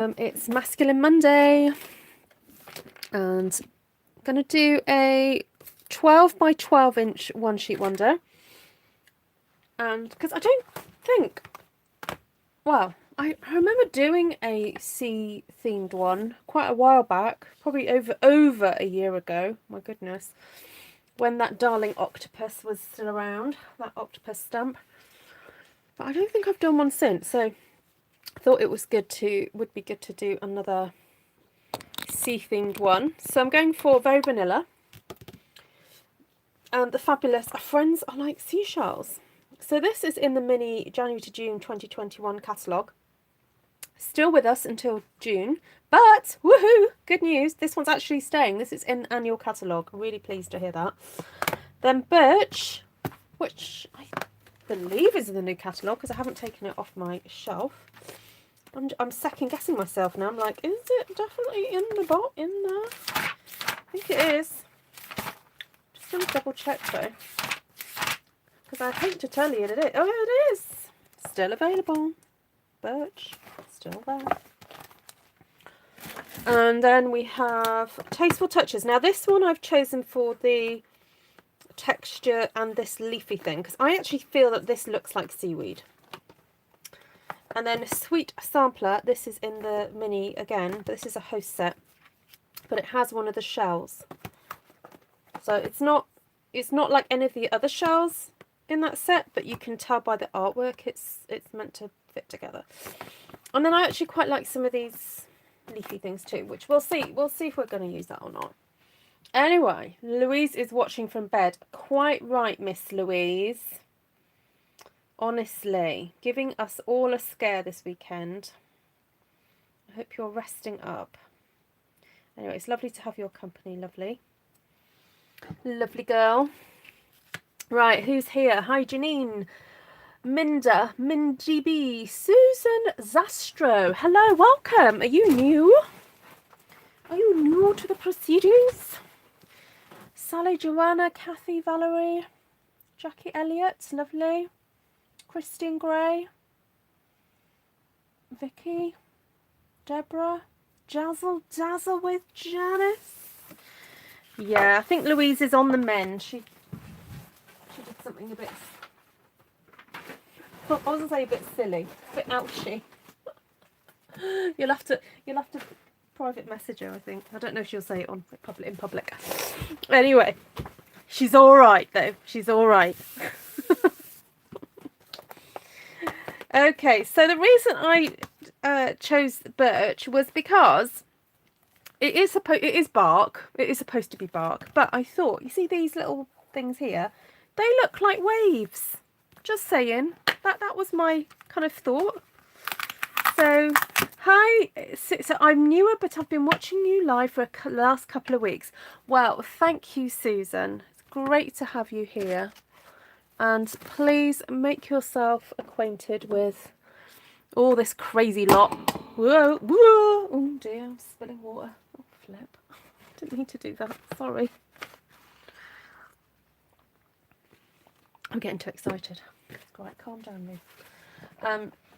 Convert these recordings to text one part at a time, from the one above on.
It's Masculine Monday, and I'm going to do a 12 by 12 inch one sheet wonder. And because I don't think, well, I remember doing a sea themed one quite a while back, probably over a year ago. My goodness, when that darling octopus was still around, that octopus stamp. But I don't think I've done one since, so I thought it was would be good to do another sea themed one. So I'm going for very vanilla, and the fabulous friends are like seashells. So this is in the mini January to June 2021 catalogue. Still with us until June, but woohoo, good news, this one's actually staying. This is in annual catalogue. Really pleased to hear that. Then Birch, which I believe is in the new catalogue because I haven't taken it off my shelf. I'm second guessing myself now. I'm like, is it definitely in there? I think it is. Just going to double check though, because I hate to tell you that it is. Oh yeah, it is. Still available. Birch, still there. And then we have Tasteful Touches. Now this one I've chosen for the texture and this leafy thing, because I actually feel that this looks like seaweed. And then Sweet Sampler, this is in the mini again, but this is a host set, but it has one of the shells. So it's not like any of the other shells in that set, but you can tell by the artwork it's meant to fit together. And then I actually quite like some of these leafy things too, which we'll see if we're going to use that or not. Anyway, Louise is watching from bed. Quite right, Miss Louise. Honestly, giving us all a scare this weekend. I hope you're resting up. Anyway, it's lovely to have your company, lovely. Lovely girl. Right, who's here? Hi, Janine. Minda, MinGB, Susan Zastro. Hello, welcome. Are you new? Are you new to the proceedings? Sally, Joanna, Kathy, Valerie, Jackie Elliott, lovely. Christine Gray, Vicky, Deborah, Jazzle Dazzle with Janice. Yeah, I think Louise is on the mend. She did something a bit, I was going to say a bit silly, a bit ouchy. You'll have to private message her, I think. I don't know if she'll say it in public. Anyway, she's all right though. She's all right. Okay, so the reason I chose Birch was because it is bark. It is supposed to be bark, but I thought, you see these little things here? They look like waves. Just saying. That was my kind of thought. So, hi. So I'm newer, but I've been watching you live for the last couple of weeks. Well, thank you, Susan. It's great to have you here. And please make yourself acquainted with all this crazy lot. Whoa, whoa. Oh dear, I'm spilling water. Oh, flip. Didn't mean to do that. Sorry. I'm getting too excited. Right, calm down, Ruth.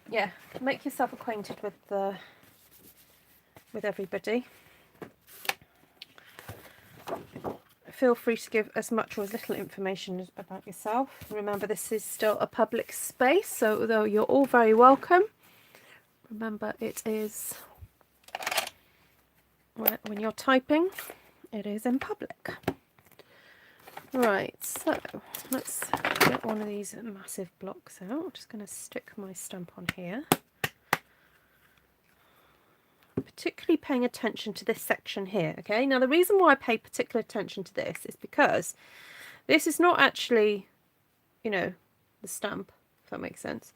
Yeah, make yourself acquainted with everybody. Feel free to give as much or as little information about yourself. Remember, this is still a public space, so although you're all very welcome, remember it is, when you're typing, it is in public. Right, so let's get one of these massive blocks out. I'm just going to stick my stamp on here. Particularly paying attention to this section here, okay? Now the reason why I pay particular attention to this is because this is not actually, you know, the stamp, if that makes sense,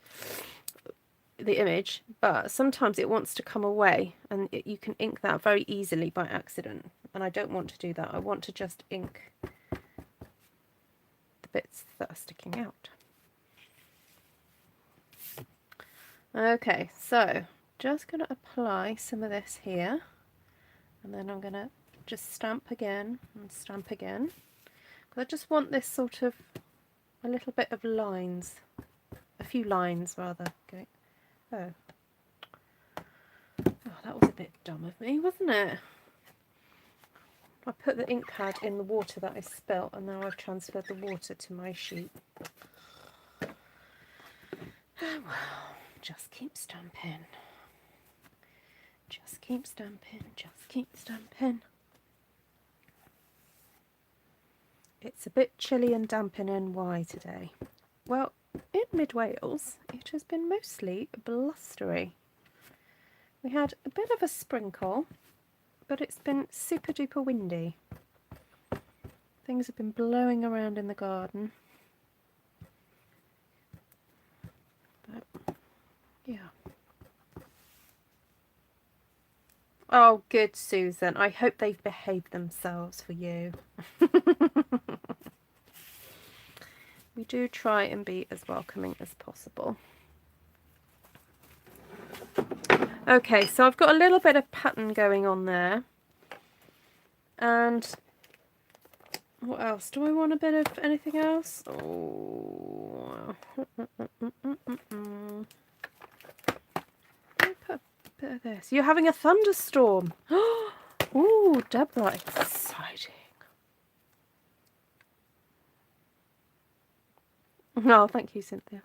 the image, but sometimes it wants to come away and you can ink that very easily by accident, and I don't want to do that. I want to just ink the bits that are sticking out. Okay, so just going to apply some of this here, and then I'm going to just stamp again and stamp again, because I just want this sort of a little bit of lines, a few lines rather. Okay. Oh, that was bit dumb of me, wasn't it? I put the ink pad in the water that I spilt, and now I've transferred the water to my sheet. Oh well, just keep stamping. Just keep stamping, just keep stamping. It's a bit chilly and damp in NY today. Well, in mid Wales, it has been mostly blustery. We had a bit of a sprinkle, but it's been super duper windy. Things have been blowing around in the garden. But, yeah. Oh, good, Susan. I hope they've behaved themselves for you. We do try and be as welcoming as possible. Okay, so I've got a little bit of pattern going on there. And what else? Do I want a bit of anything else? Oh. Bit of this. You're having a thunderstorm. Ooh, Deborah, exciting. Oh, thank you, Cynthia.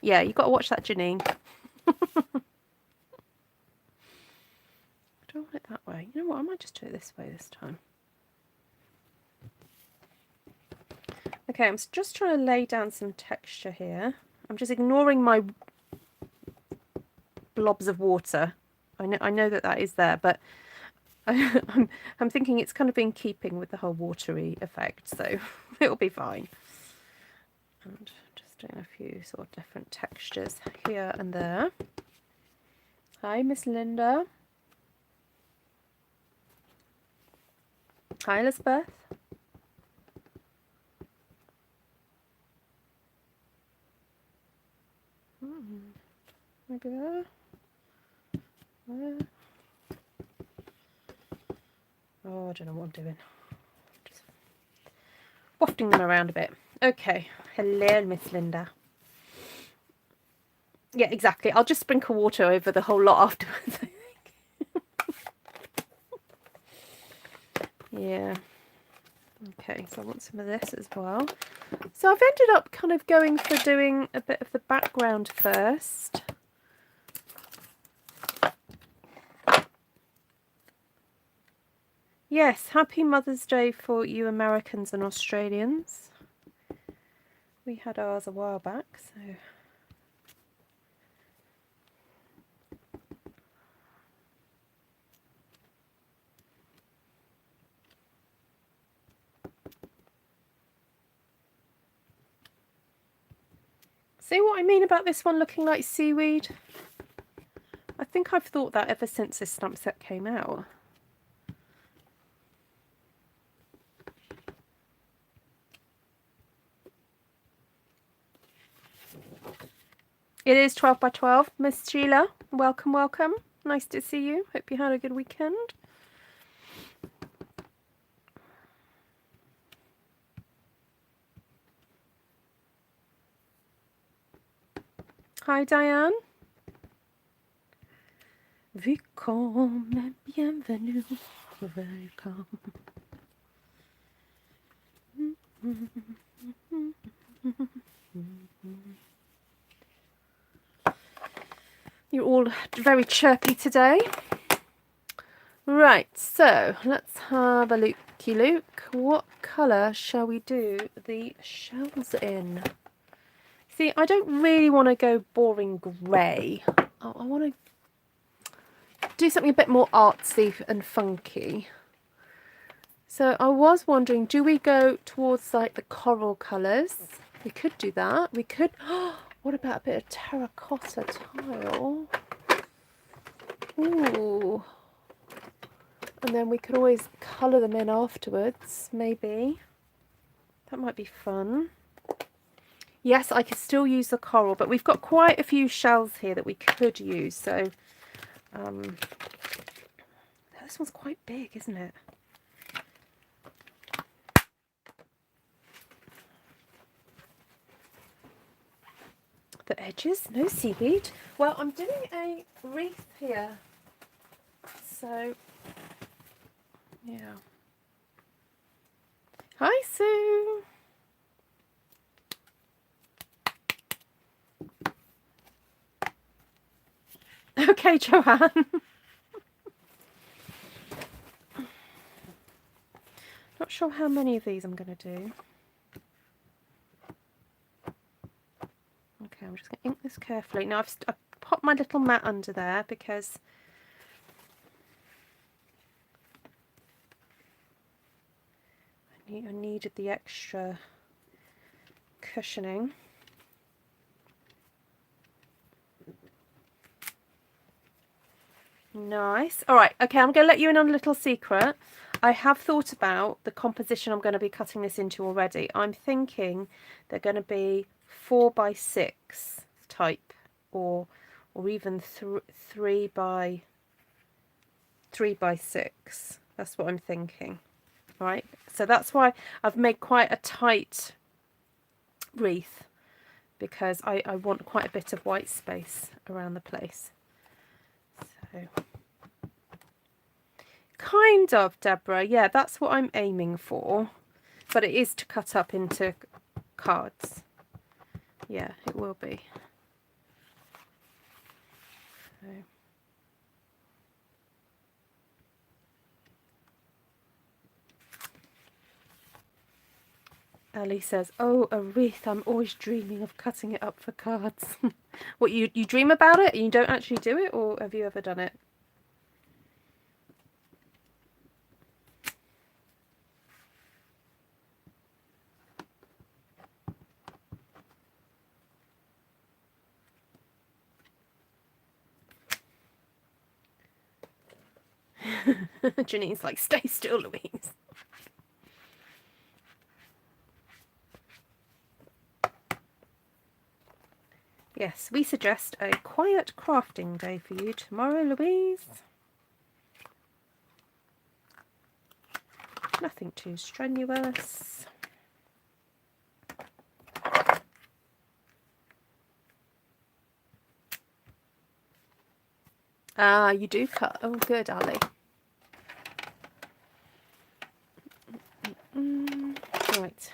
Yeah, you've got to watch that, Janine. I don't want it that way. You know what? I might just do it this way this time. Okay, I'm just trying to lay down some texture here. I'm just ignoring my blobs of water. I know that is there, but I'm thinking it's kind of in keeping with the whole watery effect, so it'll be fine. And just doing a few sort of different textures here and there. Hi, Miss Linda. Hi, Elizabeth. Maybe there. There. Oh, I don't know what I'm doing. Just wafting them around a bit. Okay. Hello, Miss Linda. Yeah, exactly. I'll just sprinkle water over the whole lot afterwards, I think. Yeah. Okay, so I want some of this as well. So I've ended up kind of going for doing a bit of the background first. Yes, happy Mother's Day for you Americans and Australians. We had ours a while back, so... See what I mean about this one looking like seaweed? I think I've thought that ever since this stamp set came out. It is 12 by 12. Miss Sheila, welcome, welcome. Nice to see you. Hope you had a good weekend. Hi, Diane. Welcome, bienvenue, welcome. You're all very chirpy today. Right, so let's have a looky look. What colour shall we do the shells in? See, I don't really want to go boring grey. I want to do something a bit more artsy and funky. So I was wondering, do we go towards like the coral colours? We could do that. We could... what about a bit of terracotta tile? Ooh. And then we could always colour them in afterwards, maybe. That might be fun. Yes, I could still use the coral, but we've got quite a few shells here that we could use. So this one's quite big, isn't it? the edges, no seaweed. Well, I'm doing a wreath here, so yeah. Hi, Sue. Okay, Joanne. Not sure how many of these I'm going to do. Okay, I'm just going to ink this carefully. Now I've popped my little mat under there because I needed the extra cushioning. Nice. All right, okay, I'm going to let you in on a little secret. I have thought about the composition I'm going to be cutting this into already. I'm thinking they're going to be 4x6 type, or even 3x6. That's what I'm thinking. All right, so that's why I've made quite a tight wreath, because I want quite a bit of white space around the place. So, kind of, Deborah. Yeah, that's what I'm aiming for. But it is to cut up into cards. Yeah, it will be. So. Ellie says, oh, a wreath. I'm always dreaming of cutting it up for cards. What, you dream about it and you don't actually do it? Or have you ever done it? Janine's like, stay still, Louise. Yes, we suggest a quiet crafting day for you tomorrow, Louise. Nothing too strenuous. Ah, you do cut. Oh, good, Ali. Right.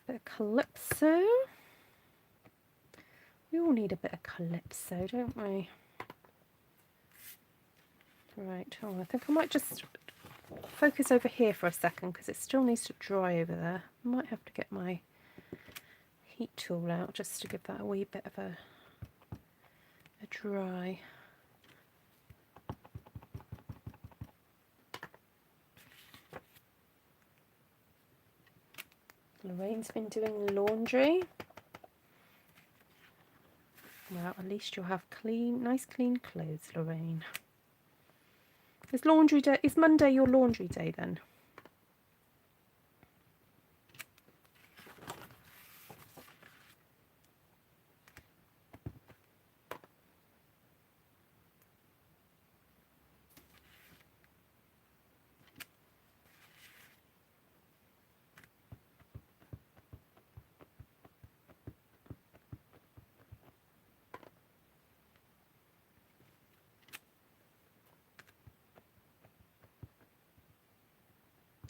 Bit of Calypso. We all need a bit of Calypso, don't we? Right. Oh, I think I might just focus over here for a second because it still needs to dry over there. I might have to get my heat tool out just to give that a wee bit of a dry. Lorraine's been doing laundry. Well, at least you'll have nice clean clothes, Lorraine. Is laundry day? Is Monday your laundry day then?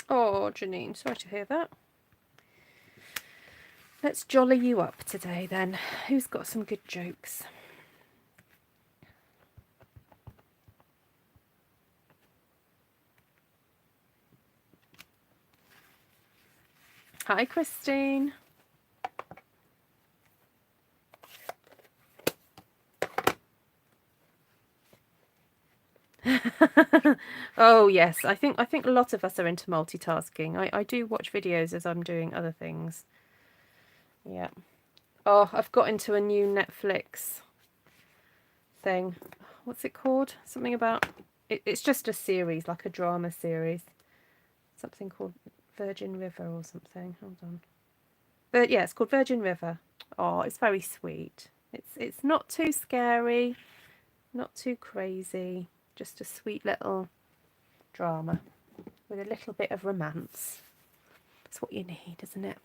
Oh, Janine, sorry to hear that. Let's jolly you up today then. Who's got some good jokes? Hi, Christine. Oh yes, I think a lot of us are into multitasking. I do watch videos as I'm doing other things. Yeah. Oh, I've got into a new Netflix thing. What's it called? Something about it's just a series, like a drama series. Something called Virgin River or something. Hold on. But yeah, it's called Virgin River. Oh, it's very sweet. It's not too scary, not too crazy. Just a sweet little drama with a little bit of romance. That's what you need, isn't it?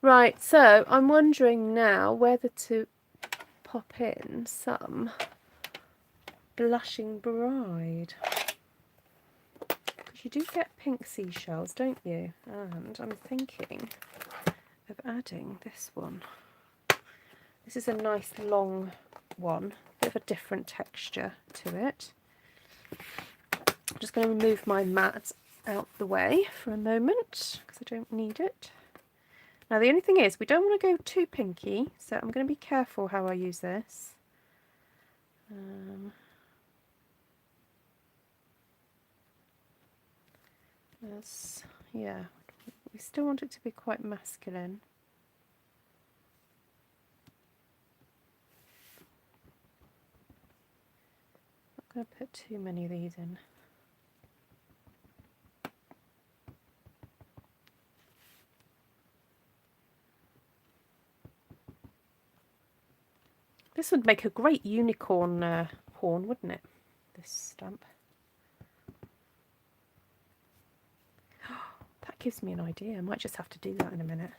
Right, so I'm wondering now whether to pop in some Blushing Bride. Because you do get pink seashells, don't you? And I'm thinking of adding this one. This is a nice long one, bit of a different texture to it. I'm just going to remove my mat out the way for a moment because I don't need it. Now the only thing is we don't want to go too pinky, so I'm going to be careful how I use this. Yeah, we still want it to be quite masculine. Not going to put too many of these in. This would make a great unicorn horn, wouldn't it? This stamp. That gives me an idea. I might just have to do that in a minute.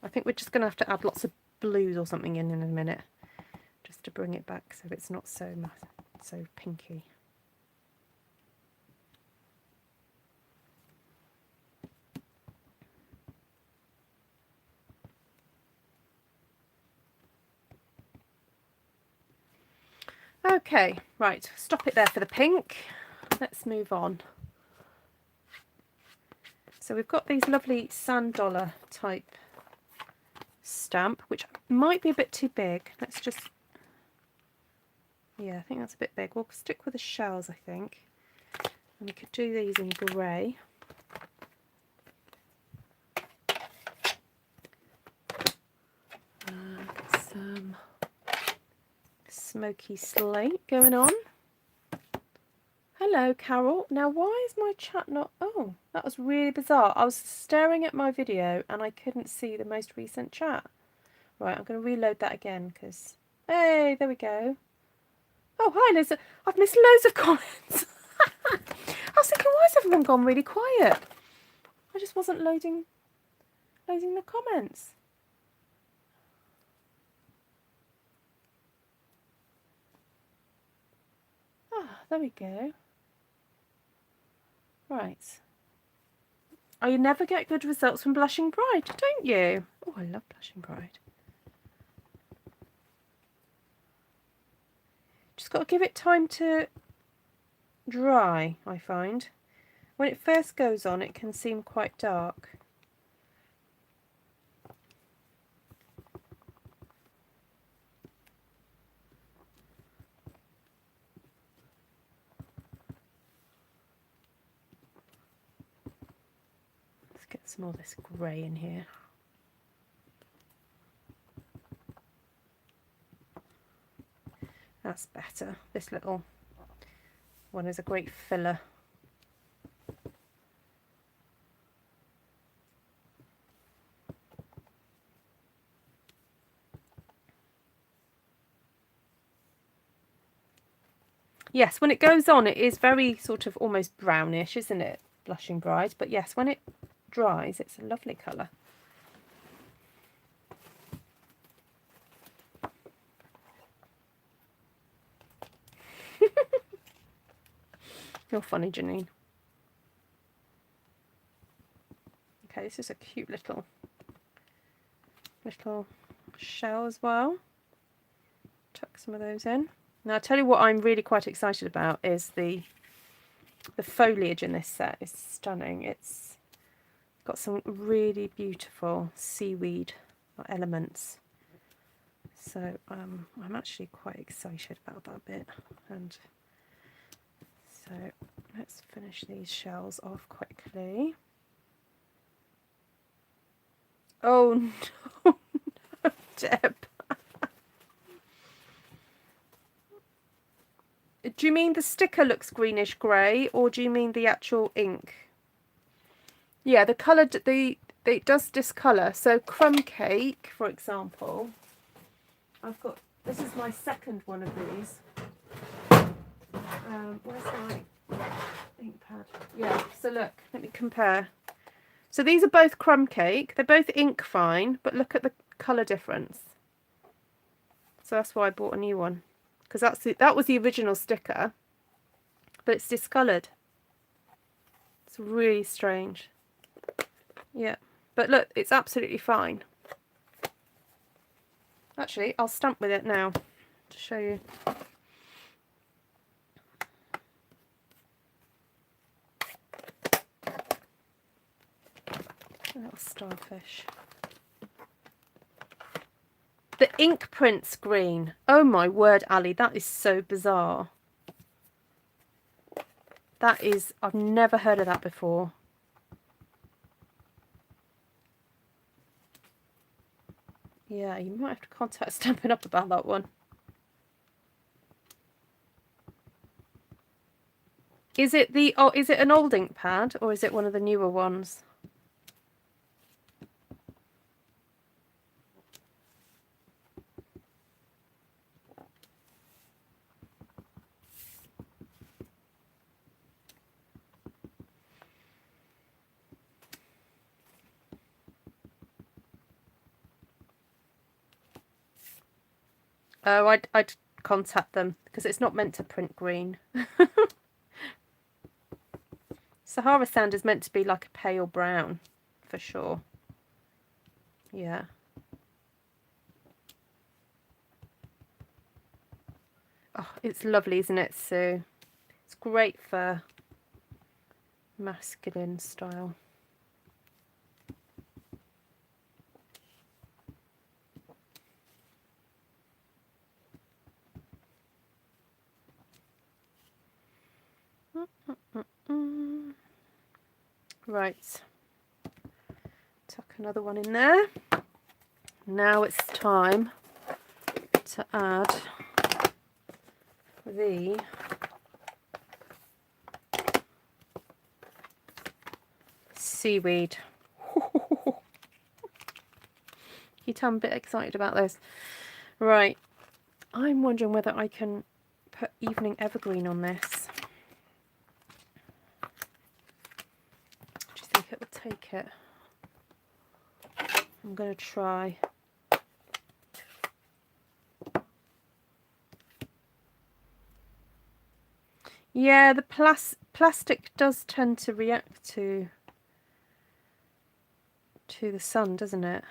I think we're just going to have to add lots of blues or something in a minute, just to bring it back so it's not so pinky. Okay, right, stop it there for the pink. Let's move on. So we've got these lovely sand dollar type stamp, which might be a bit too big. Let's just, yeah, I think that's a bit big. We'll stick with the shells, I think. And we could do these in grey. Some Smoky Slate going on. Hello, Carol. Now, why is my chat not... Oh, that was really bizarre. I was staring at my video and I couldn't see the most recent chat. Right, I'm going to reload that again because... Hey, there we go. Oh, hi, Liz. I've missed loads of comments. I was thinking, why has everyone gone really quiet? I just wasn't loading the comments. Ah, there we go. Right. Oh, you never get good results from Blushing Bride, don't you? Oh, I love Blushing Bride. Just got to give it time to dry, I find. When it first goes on, it can seem quite dark. Let's get some more of this grey in here. That's better. This little one is a great filler. Yes, when it goes on, it is very sort of almost brownish, isn't it? Blushing Bride. But yes, when it dries, it's a lovely colour. You're funny, Janine. Okay, this is a cute little shell as well. Tuck some of those in. Now, I'll tell you what I'm really quite excited about is the foliage in this set is stunning. It's got some really beautiful seaweed elements. So I'm actually quite excited about that bit. And so let's finish these shells off quickly. Oh no, no, Deb. Do you mean the sticker looks greenish grey, or do you mean the actual ink? Yeah, the colour, it does discolour. So Crumb Cake, for example, I've got, this is my second one of these. Where's my ink pad. Yeah, so look, let me compare. So these are both crumb cake. They're both ink fine, but look at the colour difference. So that's why I bought a new one, because that was the original sticker, but it's discoloured. It's really strange. Yeah, but look, it's absolutely fine. Actually, I'll stamp with it now to show you. A little starfish. The ink print's green. Oh my word, Ali, that is so bizarre. That is, I've never heard of that before. Yeah, you might have to contact Stampin' Up about that one. Is it is it an old ink pad or is it one of the newer ones? Oh, I'd contact them because it's not meant to print green. Sahara Sand is meant to be like a pale brown, for sure. Yeah. Oh, it's lovely, isn't it, Sue? It's great for masculine style. Right, tuck another one in there. Now it's time to add the seaweed. You tell I'm a bit excited about this. Right, I'm wondering whether I can put Evening Evergreen on this. Do you think it will take it? I'm going to try. Yeah, the plastic does tend to react to the sun, doesn't it?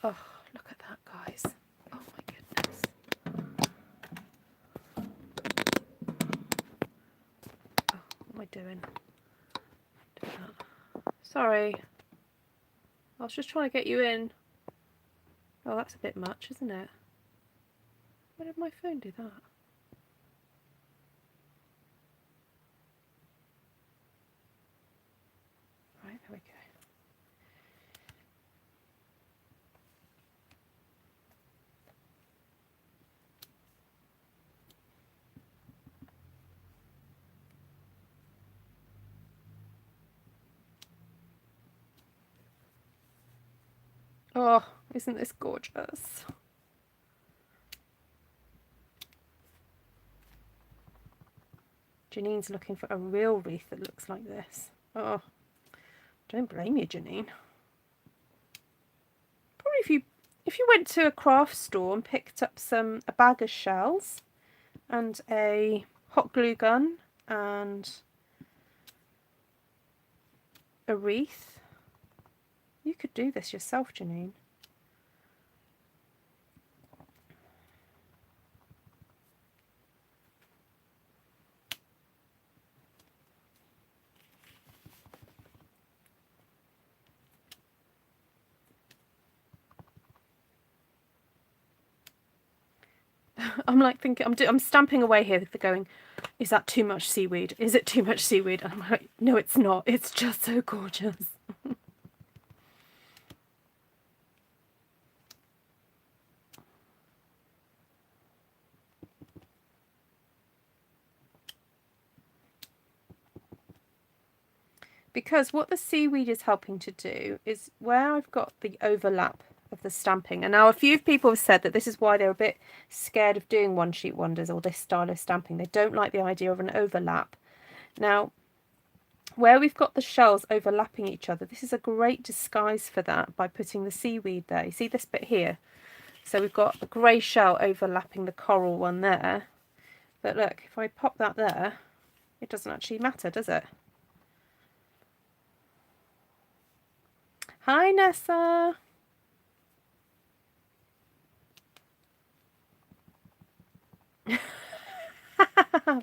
Oh, look at that, guys. Oh my goodness. Oh, what am I doing? Do that. Sorry. I was just trying to get you in. Oh, that's a bit much, isn't it? Why did my phone do that? Right, there we go. Oh, isn't this gorgeous? Janine's looking for a real wreath that looks like this. Oh, don't blame you, Janine. Probably if you went to a craft store and picked up a bag of shells and a hot glue gun and a wreath, you could do this yourself, Janine. I'm like thinking, I'm stamping away here, going, is that too much seaweed? Is it too much seaweed? And I'm like, no, it's not. It's just so gorgeous. Because what the seaweed is helping to do is where I've got the overlap of the stamping. And now a few people have said that this is why they're a bit scared of doing one sheet wonders or this style of stamping. They don't like the idea of an overlap. Now, where we've got the shells overlapping each other, this is a great disguise for that by putting the seaweed there. You see this bit here? So we've got a grey shell overlapping the coral one there. But look, if I pop that there, it doesn't actually matter, does it? Hi, Nessa.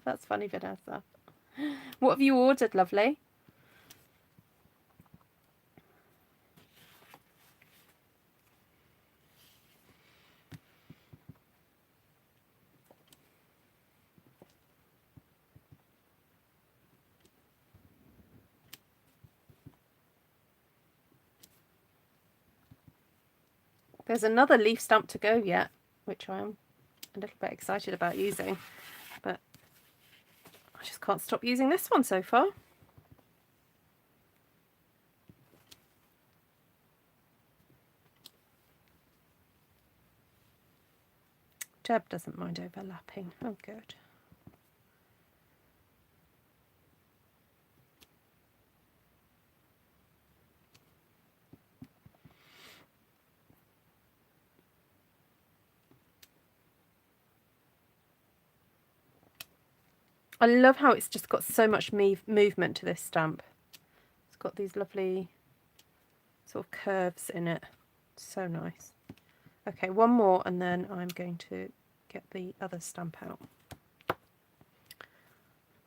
That's funny, Vanessa. What have you ordered, lovely? There's another leaf stamp to go yet, which I am a little bit excited about using, but I just can't stop using this one so far. Deb doesn't mind overlapping. Oh, good. I love how it's just got so much movement to this stamp. It's got these lovely sort of curves in it. So nice. Okay, one more and then I'm going to get the other stamp out.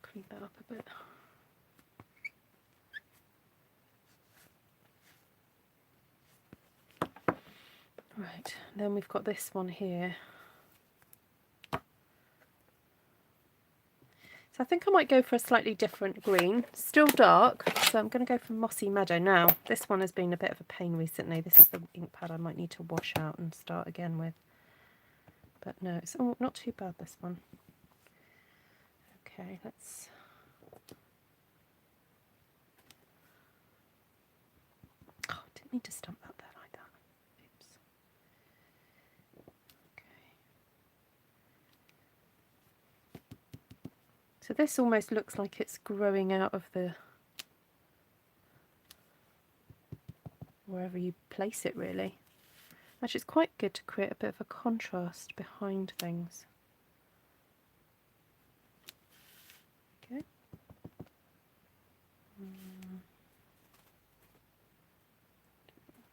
Clean that up a bit. Right, then we've got this one here. So I think I might go for a slightly different green, still dark, so I'm going to go for Mossy Meadow now. This one has been a bit of a pain recently. This is the ink pad I might need to wash out and start again with. But no, it's not too bad, this one. Okay, let's... Oh, I didn't mean to stamp that there like that. Oops. So this almost looks like it's growing out of the wherever you place it, really. Actually, it's quite good to create a bit of a contrast behind things. Okay.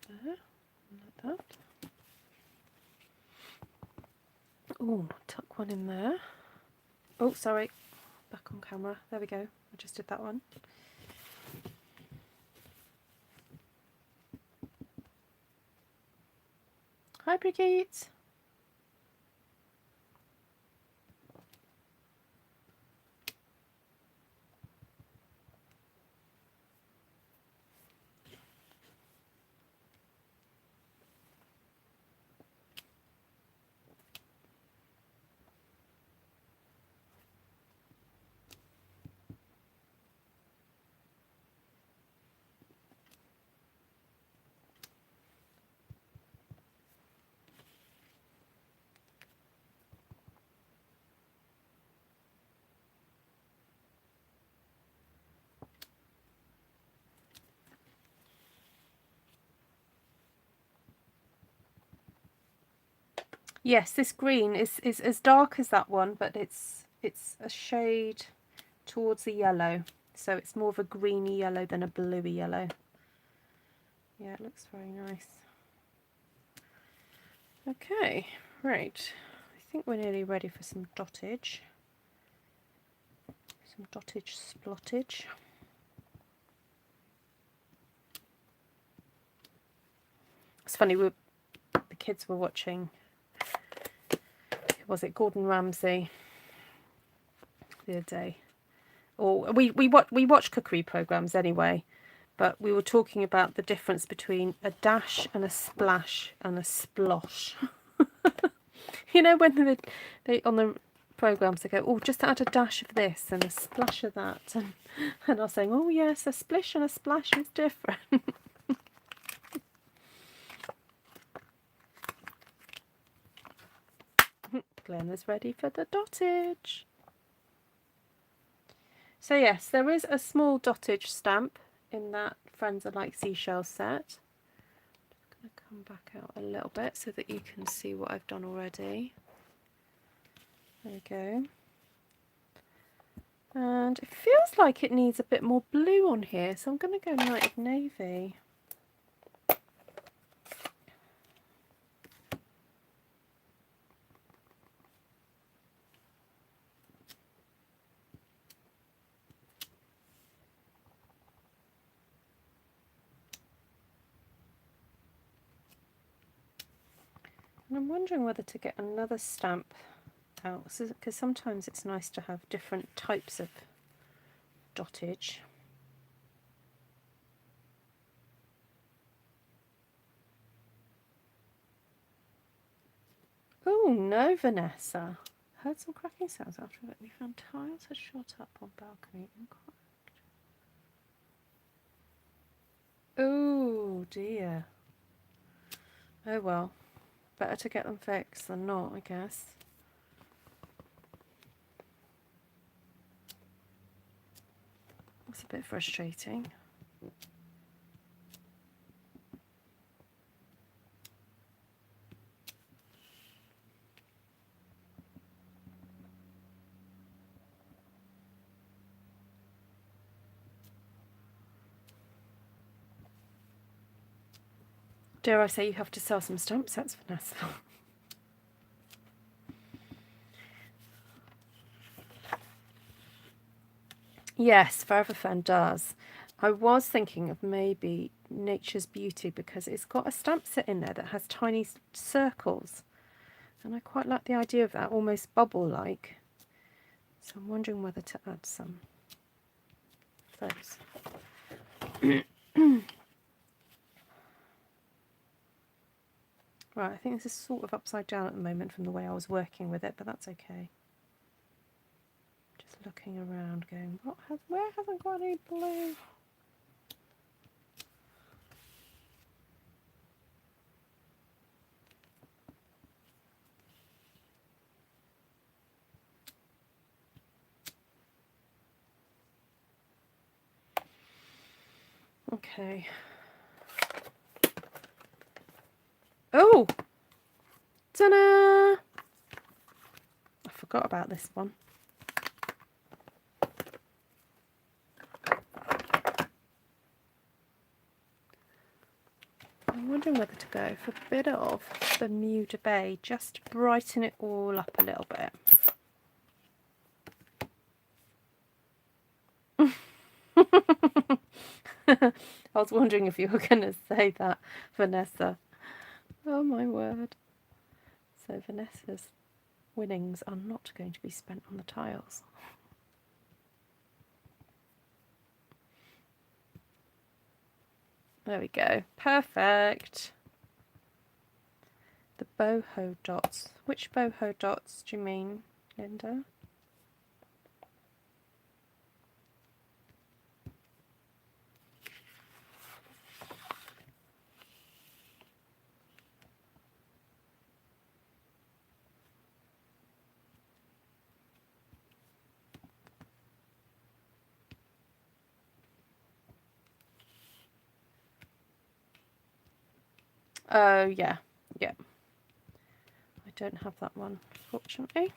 There, like that. Oh, tuck one in there. Oh, sorry. Back on camera. There we go. I just did that one. Hi, Brigitte. Yes, this green is as dark as that one, but it's a shade towards the yellow. So it's more of a greeny yellow than a bluey yellow. Yeah, it looks very nice. Okay, right. I think we're nearly ready for some dottage. Some dottage splottage. It's funny, the kids were watching, was it Gordon Ramsay the other day? Or we watch cookery programs anyway, but we were talking about the difference between a dash and a splash and a splosh. You know, when they on the programs they go, oh, just add a dash of this and a splash of that, and I was saying, oh yes, a splish and a splash is different. Glenna's ready for the dottage. So yes, there is a small dottage stamp in that Friends Are Like Seashells set. I'm just going to come back out a little bit so that you can see what I've done already. There we go. And it feels like it needs a bit more blue on here, so I'm going to go Night of Navy. And I'm wondering whether to get another stamp out, because sometimes it's nice to have different types of dottage. Oh no, Vanessa. Heard some cracking sounds after it. We found tiles had shot up on balcony. Incorrect. Oh dear. Oh well. Better to get them fixed than not, I guess. It's a bit frustrating. Dare I say you have to sell some stamp sets, Vanessa? Yes, Forever Fen does. I was thinking of maybe Nature's Beauty because it's got a stamp set in there that has tiny circles. And I quite like the idea of that, almost bubble-like. So I'm wondering whether to add some of those. Right, I think this is sort of upside down at the moment from the way I was working with it, but that's okay. Just looking around going, where hasn't got any blue? Okay. Oh! Ta-da! I forgot about this one. I'm wondering whether to go for a bit of Bermuda Bay, just to brighten it all up a little bit. I was wondering if you were going to say that, Vanessa. Oh my word. So Vanessa's winnings are not going to be spent on the tiles. There we go. Perfect. The boho dots. Which boho dots do you mean, Linda? Oh, yeah. Yeah. I don't have that one, fortunately.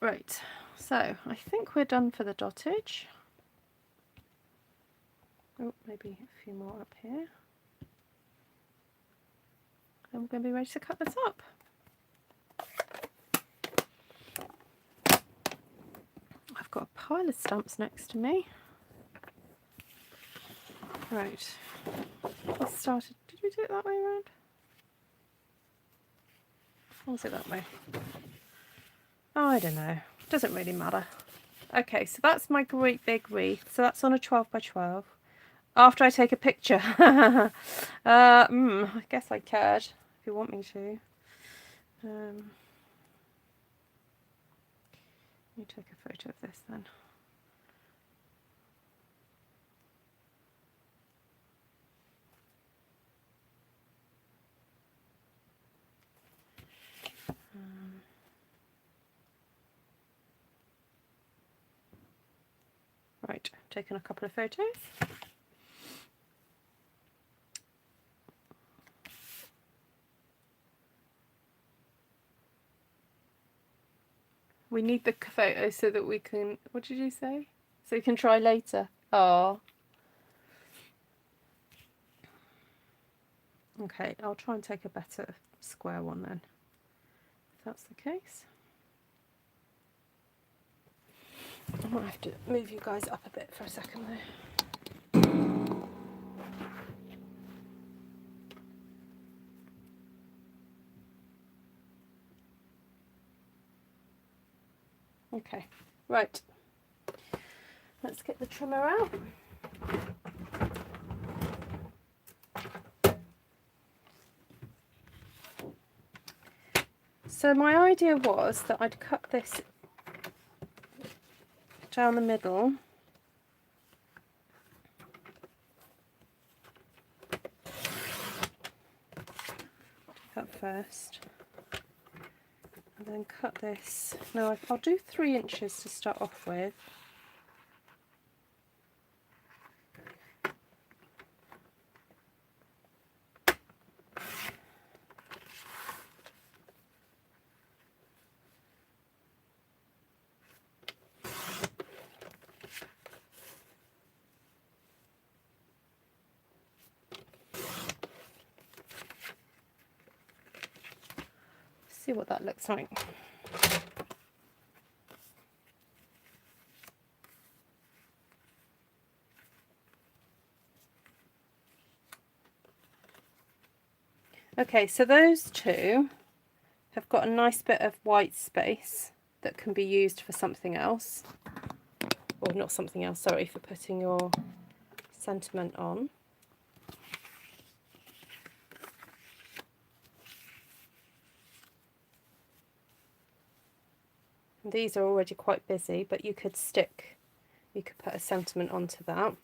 Right. So, I think we're done for the dottage. Oh, maybe a few more up here. And we're going to be ready to cut this up. I've got a pile of stamps next to me. Right. Let's start it. Did we do it that way around? Or was it that way? Oh, I don't know. Doesn't really matter. Okay, so that's my great big wreath. So that's on a 12 by 12. After I take a picture. I guess I could, if you want me to. Let me take a photo of this then. Right, taking a couple of photos. We need the photo so that we can, what did you say? So we can try later. Oh. Okay, I'll try and take a better square one then, if that's the case. I might have to move you guys up a bit for a second though. Okay, right. Let's get the trimmer out. So my idea was that I'd cut this down the middle. Do that first. And then cut this. No, I'll do 3 inches to start off with. See what that looks like. Okay, so those two have got a nice bit of white space that can be used for something else. Or not something else, sorry, for putting your sentiment on. And these are already quite busy, but you could put a sentiment onto that.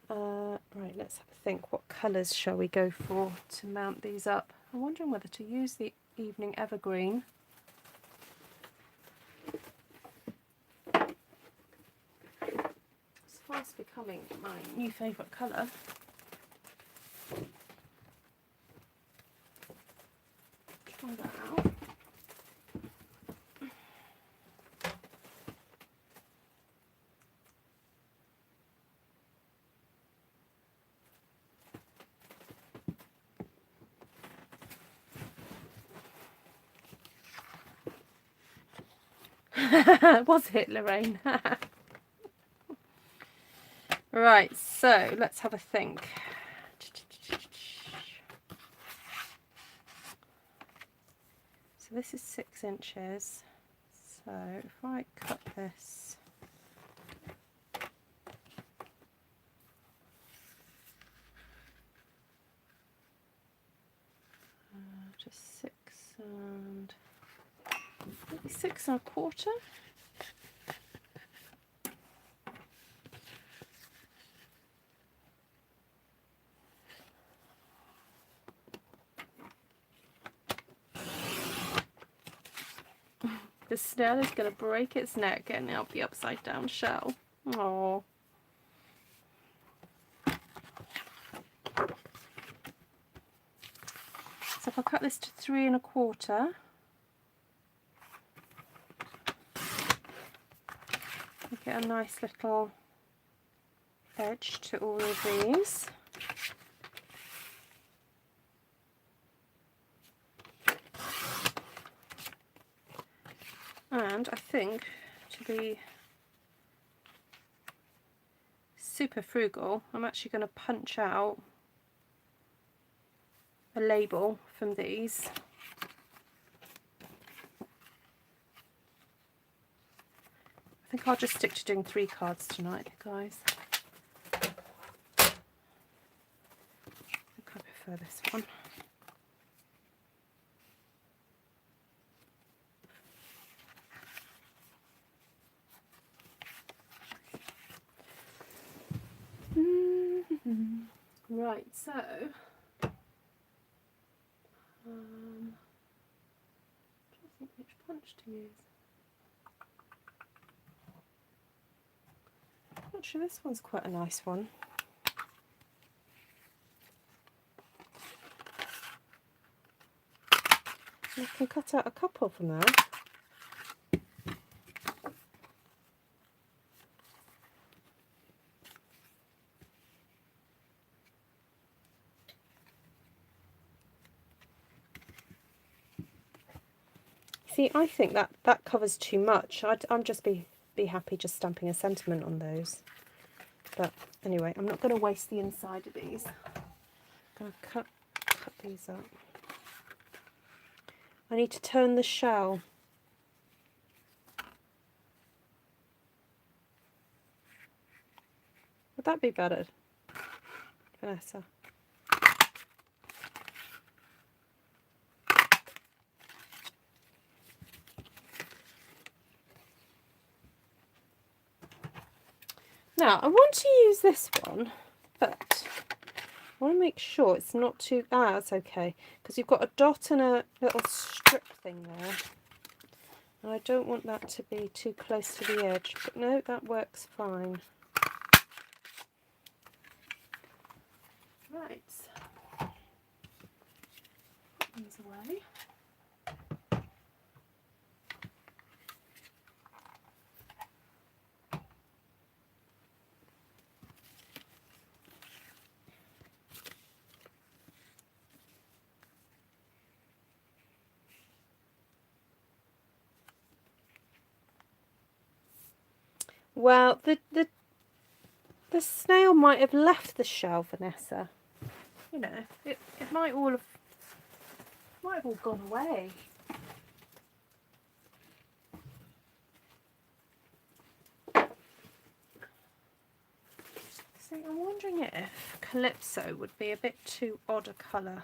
Right, let's have a think. What colours shall we go for to mount these up? I'm wondering whether to use the evening evergreen. It's fast becoming my new favourite colour. Try that out. Was it, Lorraine? Right, so let's have a think. So this is 6 inches. So if I cut this, just 6 and a quarter. The snail is going to break its neck getting out the upside down shell. Oh. So if I cut this to 3 and a quarter, you get a nice little edge to all of these. And I think, to be super frugal, I'm actually going to punch out a label from these. I think I'll just stick to doing 3 cards tonight, guys. I think I prefer this one. Right, so I think which punch to use. actually this one's quite a nice one. I can cut out a couple from there. See, I think that covers too much. I'm just be happy just stamping a sentiment on those. But anyway, I'm not going to waste the inside of these. I'm going to cut these up. I need to turn the shell. Would that be better, Vanessa? Now, I want to use this one, but I want to make sure it's not too... Ah, it's okay, because you've got a dot and a little strip thing there. And I don't want that to be too close to the edge, but no, that works fine. Right. Put these away. Well, the snail might have left the shell, Vanessa. You know, it might have all gone away. See, I'm wondering if Calypso would be a bit too odd a colour.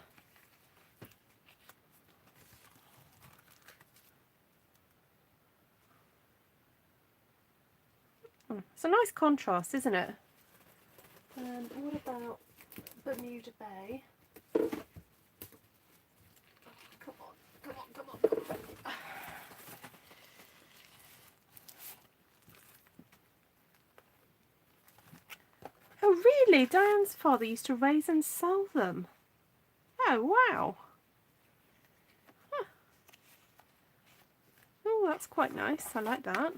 It's a nice contrast, isn't it? What about Bermuda Bay? Come on. Oh really? Diane's father used to raise and sell them. Oh wow. Huh. Oh, that's quite nice. I like that.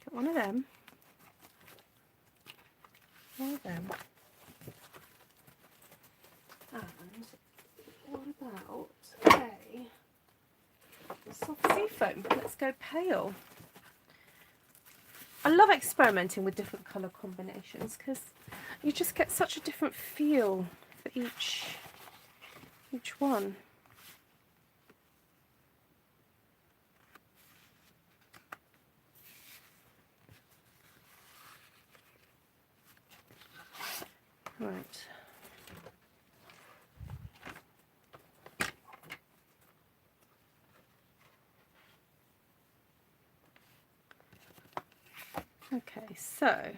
Get one of them. One of them. And what about a soft sea foam? Let's go pale. I love experimenting with different colour combinations because you just get such a different feel for each one. Right. Okay, so I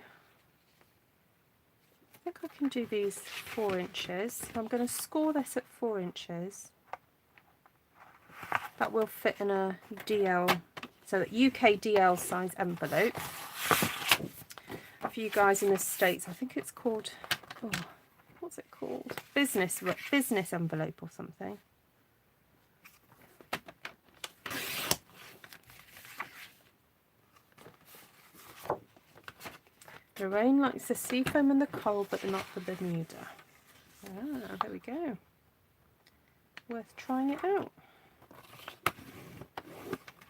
think I can do these 4 inches. I'm going to score this at 4 inches. That will fit in a DL, so that UK DL size envelope. For you guys in the States, I think it's called, oh, what's it called? Business envelope or something. Lorraine likes the seafoam and the coral, but not the Bermuda. Ah, there we go. Worth trying it out.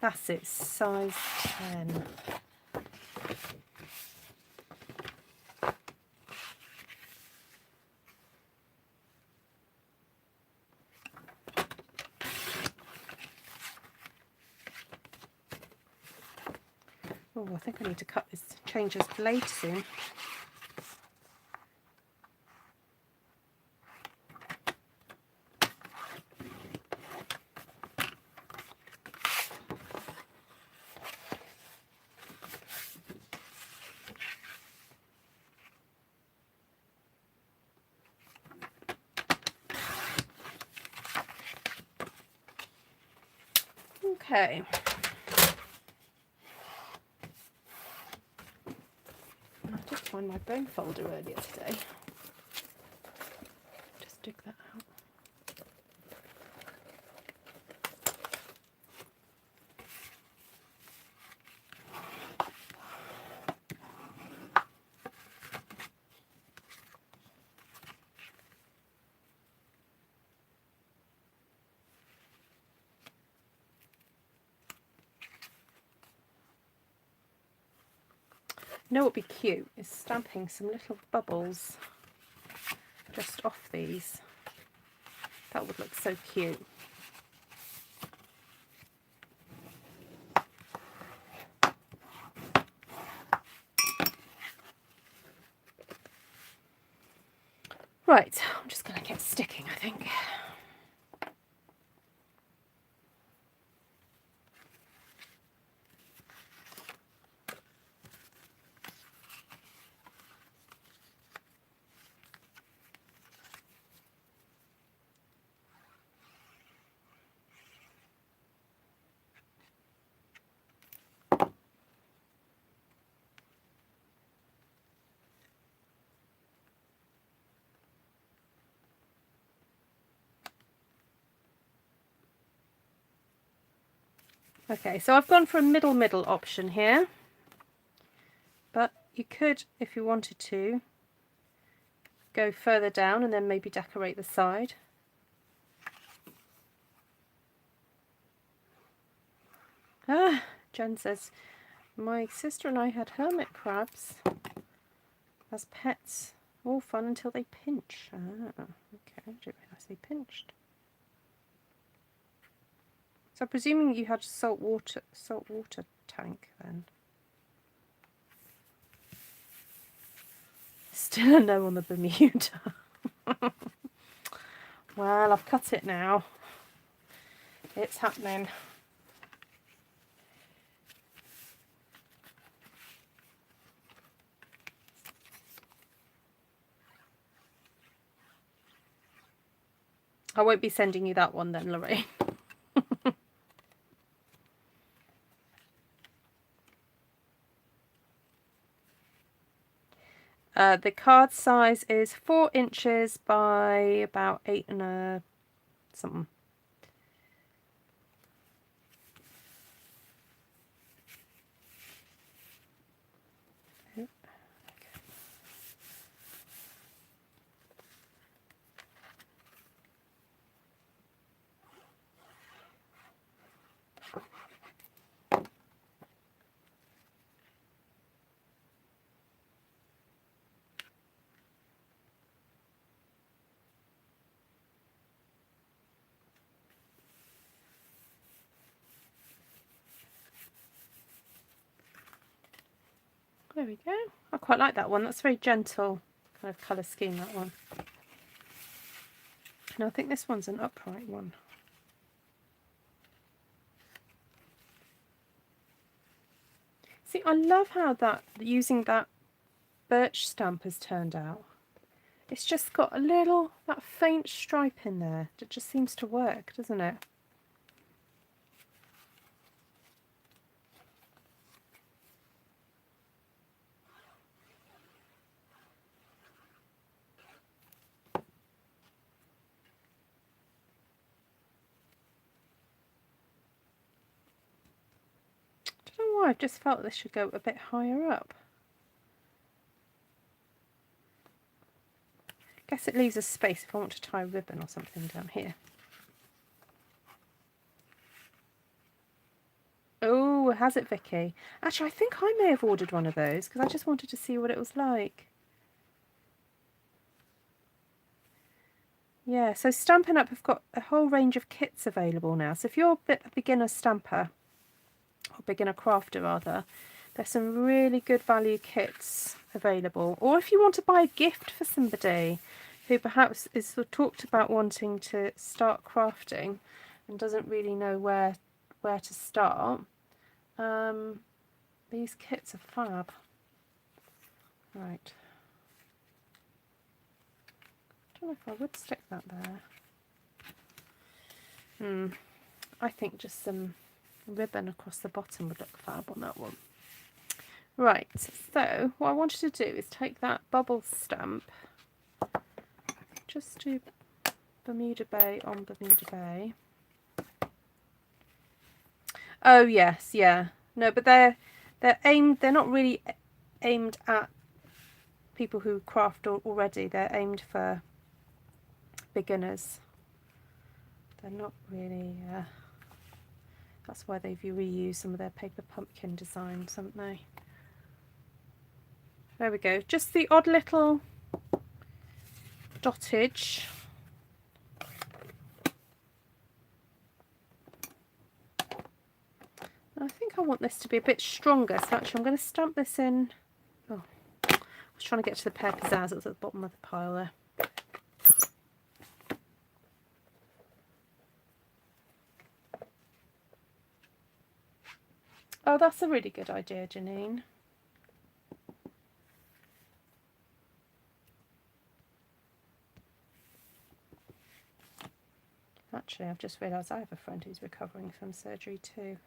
That's it, size 10. Oh, I think I need to change this blade soon. Okay. find my bone folder earlier today. Just dig that out. You know what would be cute is stamping some little bubbles just off these. That would look so cute. Right, I'm just going to get sticking, I think. Okay, so I've gone for a middle option here, but you could, if you wanted to, go further down and then maybe decorate the side. Ah, Jen says, my sister and I had hermit crabs as pets. All fun until they pinch. Ah, okay, I didn't realise they pinched. So presuming you had a saltwater tank then. Still a no on the Bermuda. Well, I've cut it now. It's happening. I won't be sending you that one then, Lorraine. The card size is 4 inches by about 8 and a something. There we go. I quite like that one. That's a very gentle kind of colour scheme, that one. And I think this one's an upright one. See, I love how that using that birch stamp has turned out. It's just got a little, that faint stripe in there. It just seems to work, doesn't it? I don't know why, I've just felt this should go a bit higher up. Guess it leaves a space if I want to tie a ribbon or something down here. Oh, has it, Vicky? Actually, I think I may have ordered one of those because I just wanted to see what it was like. Yeah, so Stampin' Up have got a whole range of kits available now. So if you're a beginner stamper, or beginner crafter rather, there's some really good value kits available. Or if you want to buy a gift for somebody who perhaps is sort of talked about wanting to start crafting and doesn't really know where to start, these kits are fab. Right. I don't know if I would stick that there. I think just some ribbon across the bottom would look fab on that one. Right, so what I wanted to do is take that bubble stamp, just do Bermuda Bay on Bermuda Bay. Oh yes, yeah. No, but they're not really aimed at people who craft already. They're aimed for beginners. They're not really, that's why they've reused some of their paper pumpkin designs, haven't they? There we go. Just the odd little dottage. I think I want this to be a bit stronger, so actually I'm going to stamp this in. Oh, I was trying to get to the Pear Pizzaz, it was at the bottom of the pile there. Oh, that's a really good idea, Janine. Actually, I've just realised I have a friend who's recovering from surgery too.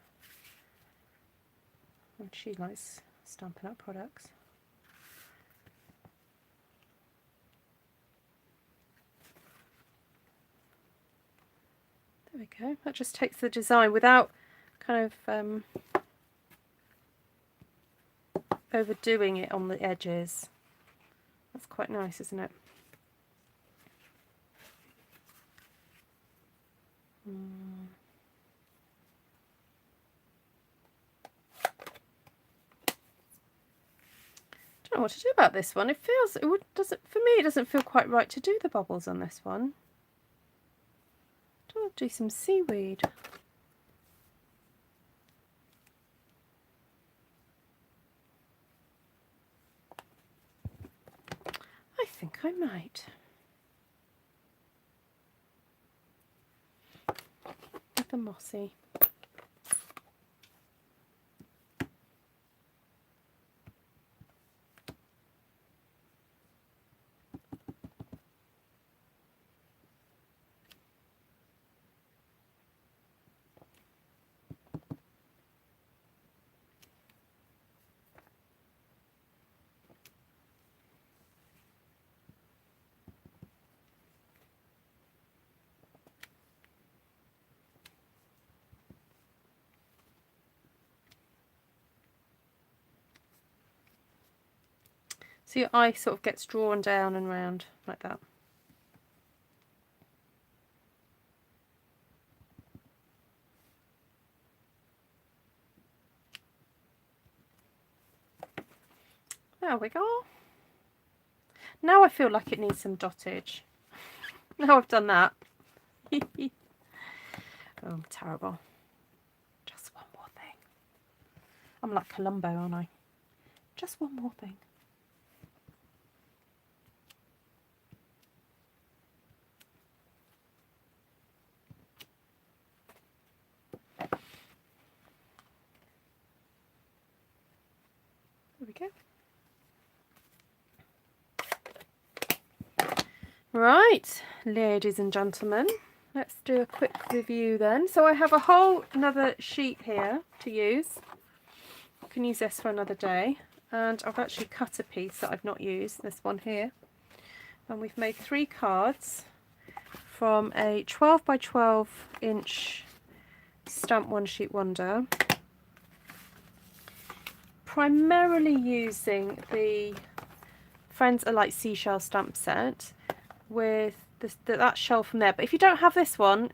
And she likes Stampin' Up products. There we go. That just takes the design without kind of overdoing it on the edges. That's quite nice, isn't it? Don't know what to do about this one. It feels doesn't for me. It doesn't feel quite right to do the bubbles on this one. I'll do some seaweed. I think I might. With the Mossy. So your eye sort of gets drawn down and round like that. There we go. Now I feel like it needs some dottage. Now I've done that. Oh, terrible. Just one more thing. I'm like Columbo, aren't I? Just one more thing. There we go. Right, ladies and gentlemen, let's do a quick review then. So I have a whole another sheet here to use. I can use this for another day. And I've actually cut a piece that I've not used, this one here. And we've made 3 cards from a 12 by 12 inch Stamp One Sheet Wonder. Primarily using the Friends Are Like Seashell stamp set with that shell from there. But if you don't have this one,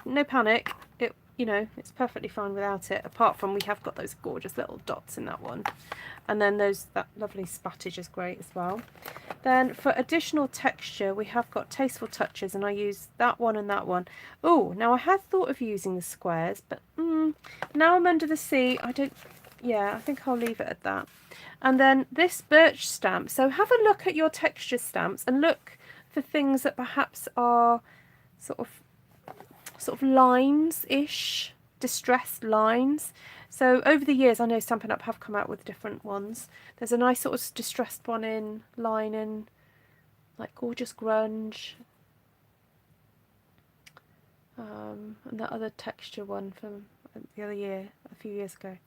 no panic. It's perfectly fine without it. Apart from we have got those gorgeous little dots in that one, and then that lovely spattage is great as well. Then for additional texture, we have got Tasteful Touches, and I use that one and that one. Oh, now I had thought of using the squares, but now I'm under the sea. I think I'll leave it at that. And then this Birch stamp. So have a look at your texture stamps and look for things that perhaps are sort of lines-ish, distressed lines. So over the years, I know Stampin' Up have come out with different ones. There's a nice sort of distressed one in line in like Gorgeous Grunge, and that other texture one from the other year, a few years ago.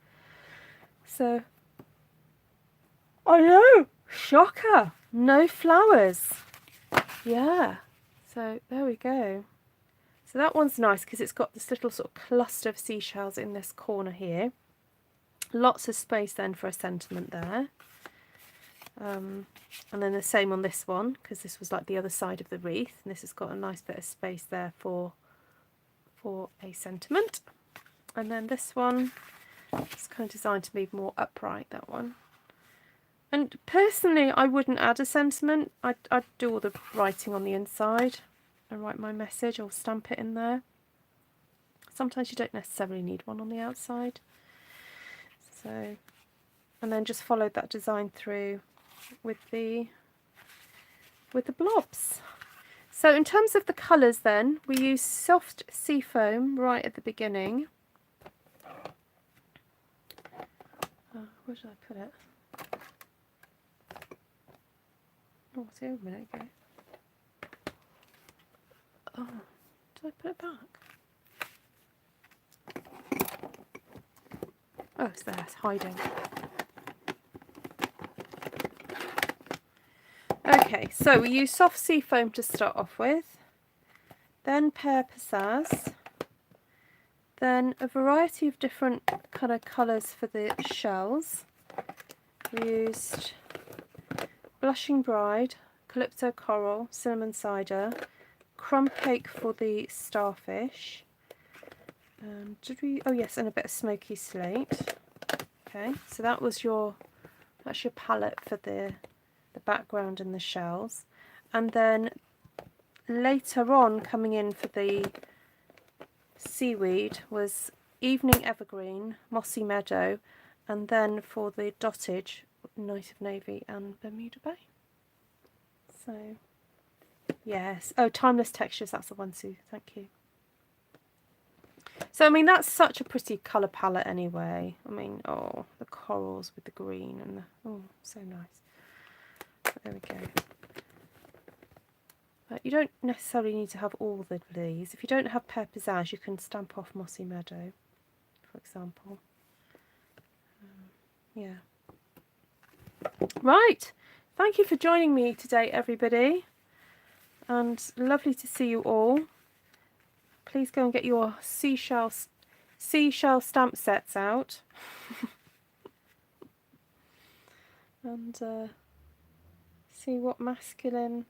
So I know, shocker, no flowers. Yeah, so there we go. So that one's nice because it's got this little sort of cluster of seashells in this corner here. Lots of space then for a sentiment there. And then the same on this one, because this was like the other side of the wreath, and this has got a nice bit of space there for a sentiment. And then this one, it's kind of designed to be more upright, that one. And personally, I wouldn't add a sentiment. I'd do all the writing on the inside and write my message or stamp it in there. Sometimes you don't necessarily need one on the outside. So, and then just followed that design through with the blobs. So in terms of the colours then, we use soft sea foam right at the beginning. Where did I put it? Oh, it's here a minute ago. Oh, did I put it back? Oh, it's there, it's hiding. Okay, so we use soft sea foam to start off with, then Pear Pizzaz, then a variety of different kind of colours for the shells. We used Blushing Bride, Calypso Coral, Cinnamon Cider, Crumb Cake for the starfish. Oh yes, and a bit of Smoky Slate. Okay, so that's your palette for the background and the shells. And then later on, coming in for the seaweed was Evening Evergreen, Mossy Meadow, and then for the dottage, Night of Navy and Bermuda Bay. So yes, oh, Timeless Textures, that's the one, Sue, thank you. So I mean, that's such a pretty colour palette anyway. I mean, oh, the corals with the green and the, oh, so nice. But there we go. But you don't necessarily need to have all the these. If you don't have Pear Pizzaz, you can stamp off Mossy Meadow, for example. Yeah. Right. Thank you for joining me today, everybody. And lovely to see you all. Please go and get your seashell stamp sets out. And see what masculine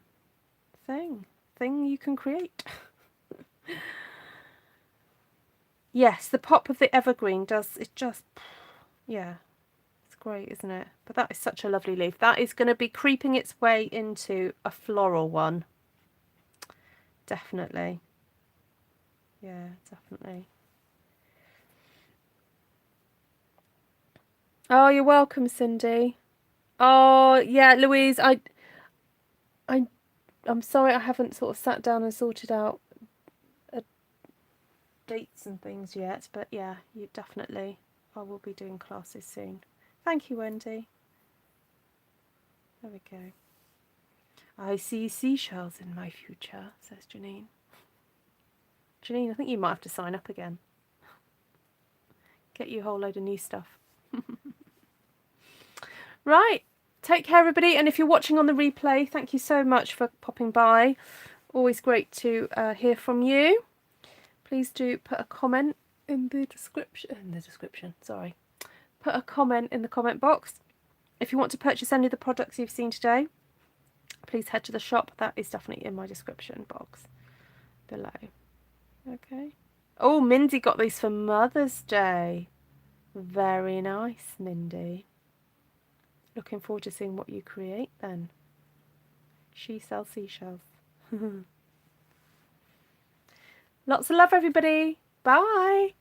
thing you can create. Yes, the pop of the evergreen does, it just, yeah, it's great, isn't it? But that is such a lovely leaf. That is going to be creeping its way into a floral one. Definitely. Yeah, definitely. Oh, you're welcome, Cindy. Oh, yeah, Louise, I'm sorry I haven't sort of sat down and sorted out dates and things yet, but yeah, you definitely, I will be doing classes soon. Thank you, Wendy. There we go. I see seashells in my future, says Janine. Janine, I think you might have to sign up again. Get you a whole load of new stuff. Right, take care, everybody. And if you're watching on the replay, thank you so much for popping by. Always great to hear from you. Please do put a comment in the description. Sorry. Put a comment in the comment box. If you want to purchase any of the products you've seen today, please head to the shop. That is definitely in my description box below. Okay. Oh, Mindy got these for Mother's Day. Very nice, Mindy. Looking forward to seeing what you create then. She sells seashells. Lots of love, everybody. Bye.